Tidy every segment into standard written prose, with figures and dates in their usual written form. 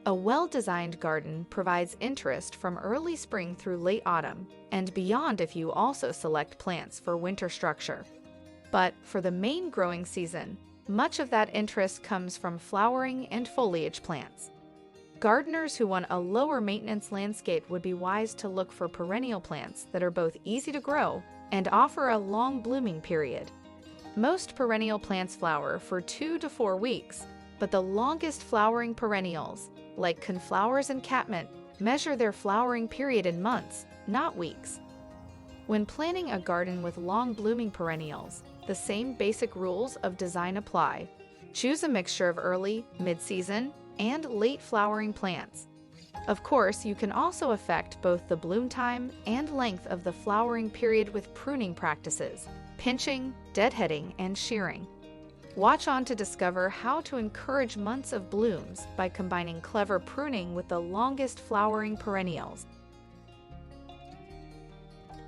A well-designed garden provides interest from early spring through late autumn and beyond if you also select plants for winter structure. But for the main growing season, much of that interest comes from flowering and foliage plants. Gardeners who want a lower maintenance landscape would be wise to look for perennial plants that are both easy to grow and offer a long blooming period. Most perennial plants flower for 2 to 4 weeks, but the longest flowering perennials, like coneflowers and catmint, measure their flowering period in months, not weeks. When planning a garden with long blooming perennials, the same basic rules of design apply. Choose a mixture of early, mid-season, and late flowering plants. Of course, you can also affect both the bloom time and length of the flowering period with pruning practices, pinching, deadheading, and shearing. Watch on to discover how to encourage months of blooms by combining clever pruning with the longest flowering perennials.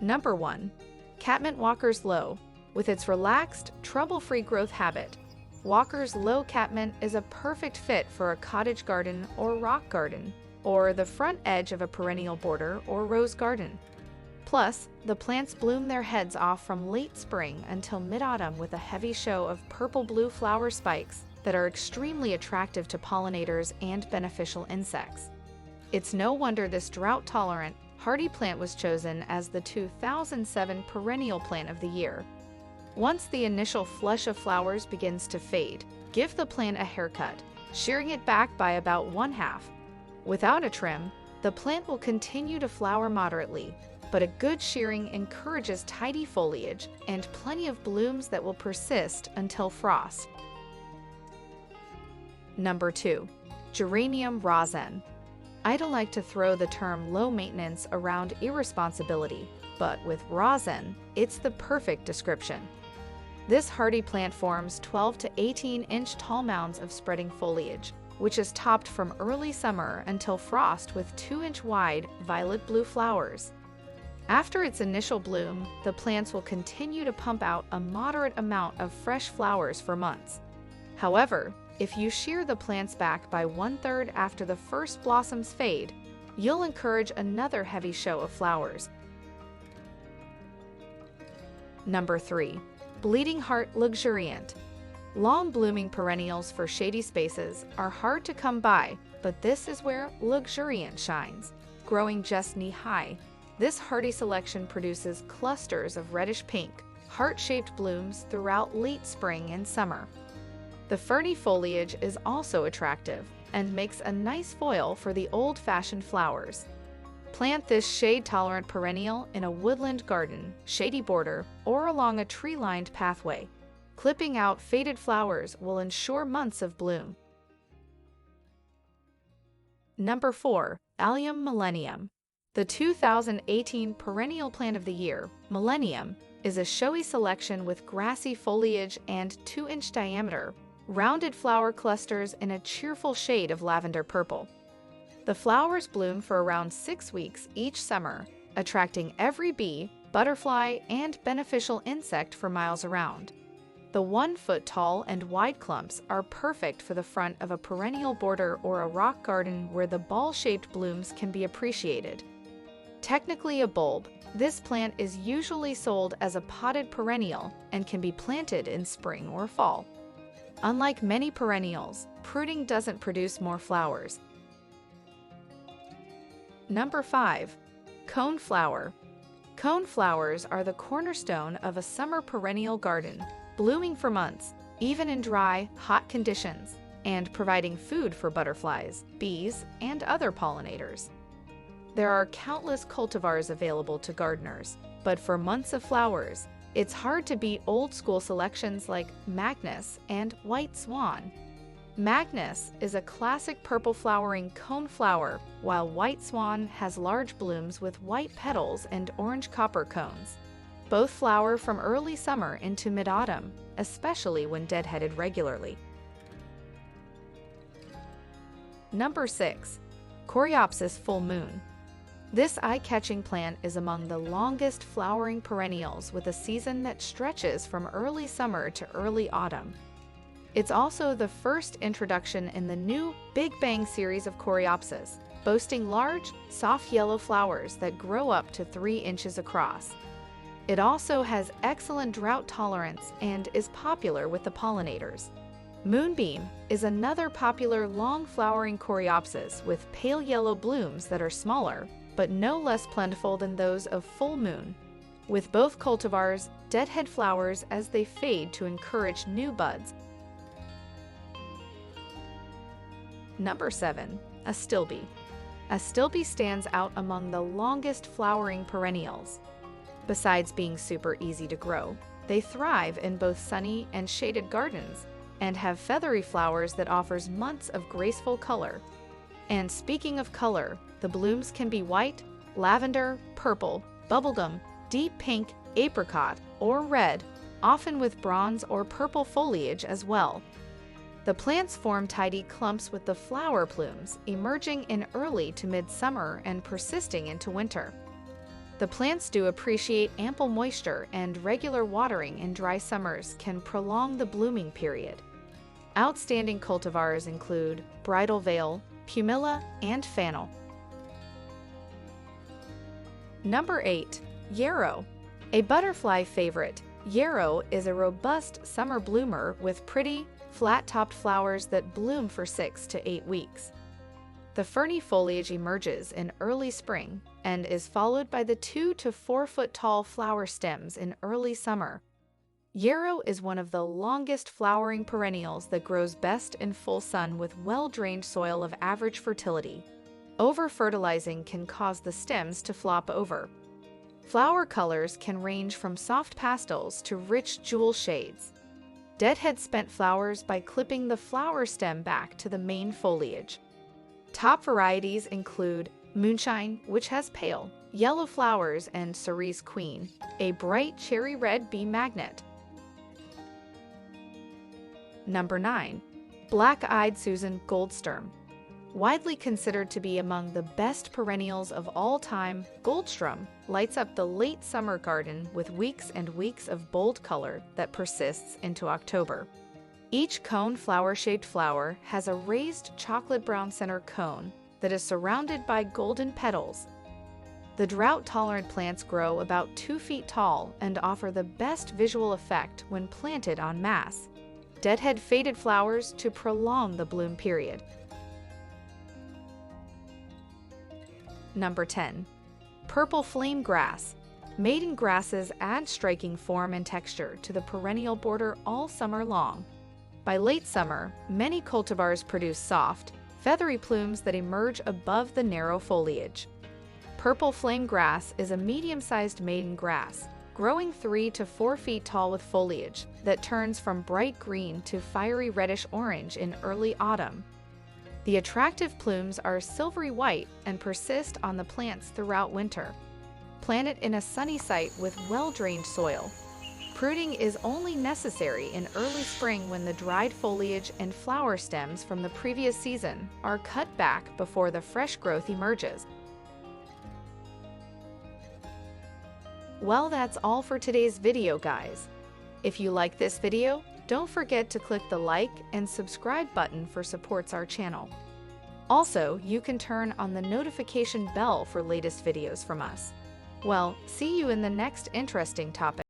Number 1. Catmint Walker's Low. With its relaxed, trouble-free growth habit, Walker's Low catmint is a perfect fit for a cottage garden or rock garden, or the front edge of a perennial border or rose garden. Plus, the plants bloom their heads off from late spring until mid-autumn with a heavy show of purple-blue flower spikes that are extremely attractive to pollinators and beneficial insects. It's no wonder this drought-tolerant, hardy plant was chosen as the 2007 Perennial Plant of the Year. Once the initial flush of flowers begins to fade, give the plant a haircut, shearing it back by about 1/2. Without a trim, the plant will continue to flower moderately, but a good shearing encourages tidy foliage and plenty of blooms that will persist until frost. Number 2. Geranium Rozanne. I don't like to throw the term low maintenance around irresponsibility, but with Rozanne, it's the perfect description. This hardy plant forms 12 to 18-inch tall mounds of spreading foliage, which is topped from early summer until frost with 2-inch wide violet-blue flowers. After its initial bloom, the plants will continue to pump out a moderate amount of fresh flowers for months. However, if you shear the plants back by 1/3 after the first blossoms fade, you'll encourage another heavy show of flowers. Number 3. Bleeding Heart Luxuriant. Long-blooming perennials for shady spaces are hard to come by, but this is where Luxuriant shines, growing just knee-high. This hardy selection produces clusters of reddish-pink, heart-shaped blooms throughout late spring and summer. The ferny foliage is also attractive and makes a nice foil for the old-fashioned flowers. Plant this shade-tolerant perennial in a woodland garden, shady border, or along a tree-lined pathway. Clipping out faded flowers will ensure months of bloom. Number 4. Allium Millenium. The 2018 Perennial Plant of the Year, Millenium, is a showy selection with grassy foliage and 2-inch diameter, rounded flower clusters in a cheerful shade of lavender purple. The flowers bloom for around 6 weeks each summer, attracting every bee, butterfly, and beneficial insect for miles around. The 1-foot-tall and wide clumps are perfect for the front of a perennial border or a rock garden where the ball-shaped blooms can be appreciated. Technically a bulb, this plant is usually sold as a potted perennial and can be planted in spring or fall. Unlike many perennials, pruning doesn't produce more flowers. Number 5. Coneflower. Coneflowers are the cornerstone of a summer perennial garden, blooming for months, even in dry, hot conditions, and providing food for butterflies, bees, and other pollinators. There are countless cultivars available to gardeners, but for months of flowers, it's hard to beat old-school selections like Magnus and White Swan. Magnus is a classic purple-flowering coneflower, while White Swan has large blooms with white petals and orange copper cones. Both flower from early summer into mid-autumn, especially when deadheaded regularly. Number 6. Coreopsis Full Moon. This eye-catching plant is among the longest flowering perennials with a season that stretches from early summer to early autumn. It's also the first introduction in the new Big Bang series of Coreopsis, boasting large, soft yellow flowers that grow up to 3 inches across. It also has excellent drought tolerance and is popular with the pollinators. Moonbeam is another popular long-flowering Coreopsis with pale yellow blooms that are smaller, but no less plentiful than those of full moon. With both cultivars, deadhead flowers as they fade to encourage new buds. Number 7. Astilbe. Astilbe stands out among the longest flowering perennials. Besides being super easy to grow, they thrive in both sunny and shaded gardens and have feathery flowers that offers months of graceful color. And speaking of color, the blooms can be white, lavender, purple, bubblegum, deep pink, apricot, or red, often with bronze or purple foliage as well. The plants form tidy clumps with the flower plumes emerging in early to mid-summer and persisting into winter. The plants do appreciate ample moisture, and regular watering in dry summers can prolong the blooming period. Outstanding cultivars include Bridal Veil, Pumila, and Fennel. Number 8. Yarrow. A butterfly favorite, Yarrow is a robust summer bloomer with pretty, flat-topped flowers that bloom for 6 to 8 weeks. The ferny foliage emerges in early spring and is followed by the 2 to 4 foot tall flower stems in early summer. Yarrow is one of the longest flowering perennials that grows best in full sun with well-drained soil of average fertility. Over-fertilizing can cause the stems to flop over. Flower colors can range from soft pastels to rich jewel shades. Deadhead spent flowers by clipping the flower stem back to the main foliage. Top varieties include Moonshine, which has pale, yellow flowers, and Cerise Queen, a bright cherry red bee magnet. Number 9. Black-eyed Susan Goldsturm. Widely considered to be among the best perennials of all time, Goldsturm lights up the late summer garden with weeks and weeks of bold color that persists into October. Each cone flower-shaped flower has a raised chocolate brown center cone that is surrounded by golden petals. The drought-tolerant plants grow about 2 feet tall and offer the best visual effect when planted en masse. Deadhead faded flowers to prolong the bloom period. Number 10. Purple flame grass. Maiden grasses add striking form and texture to the perennial border all summer long. By late summer, many cultivars produce soft, feathery plumes that emerge above the narrow foliage. Purple flame grass is a medium-sized maiden grass, growing 3 to 4 feet tall with foliage that turns from bright green to fiery reddish-orange in early autumn. The attractive plumes are silvery white and persist on the plants throughout winter. Plant it in a sunny site with well-drained soil. Pruning is only necessary in early spring when the dried foliage and flower stems from the previous season are cut back before the fresh growth emerges. Well, that's all for today's video, guys. If you like this video, don't forget to click the like and subscribe button for supports our channel. Also, you can turn on the notification bell for latest videos from us. Well, see you in the next interesting topic.